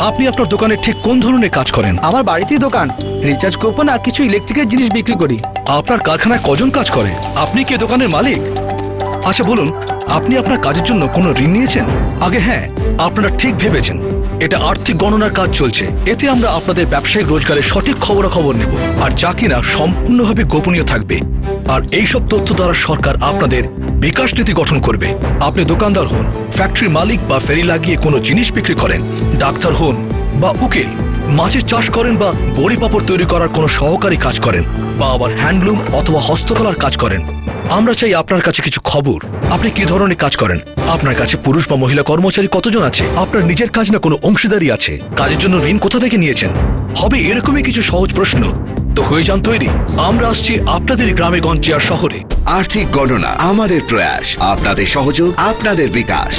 আপনি আপনার দোকানে ঠিক কোন ধরনের কাজ করেন? আমার বাড়িতেই দোকান, রিচার্জ কুপন আর কিছু ইলেকট্রিকের জিনিস বিক্রি করি। আপনার কারখানায় কজন কাজ করে? আপনি কি দোকানের মালিক? আচ্ছা বলুন, আপনি আপনার কাজের জন্য কোনো ঋণ নিয়েছেন? আগে হ্যাঁ, আপনারা ঠিক ভেবেছেন। এটা আর্থিক গণনার কাজ চলছে। এতে আমরা আপনাদের ব্যবসায়িক রোজগারের সঠিক খবরাখবর নেব, আর যা কিনা সম্পূর্ণভাবে গোপনীয় থাকবে। আর এইসব তথ্য দ্বারা সরকার আপনাদের বিকাশ নীতি গঠন করবে। আপনি দোকানদার হন, ফ্যাক্টরির মালিক বা ফেরি লাগিয়ে কোনো জিনিস বিক্রি করেন, ডাক্তার হন বা উকিল, মাছের চাষ করেন বা বড়ি পাপড় তৈরি করার কোনো সহকারী কাজ করেন, বা আবার হ্যান্ডলুম অথবা হস্তকলার কাজ করেন, আমরা চাই আপনার কাছে কিছু খবর। আপনি কি ধরনের কাজ করেন? আপনার কাছে পুরুষ বা মহিলা কর্মচারী কতজন আছে? আপনার নিজের কাজ না কোনো অংশীদারি আছে? কাজের জন্য ঋণ কোথা থেকে নিয়েছেন? হবে এরকমই কিছু সহজ প্রশ্ন। তো হয়ে যান তৈরি, আমরা আসছি আপনাদের গ্রামে গঞ্জে আর শহরে। আর্থিক গণনা আমাদের প্রয়াস, আপনাদের সহযোগ, আপনাদের বিকাশ।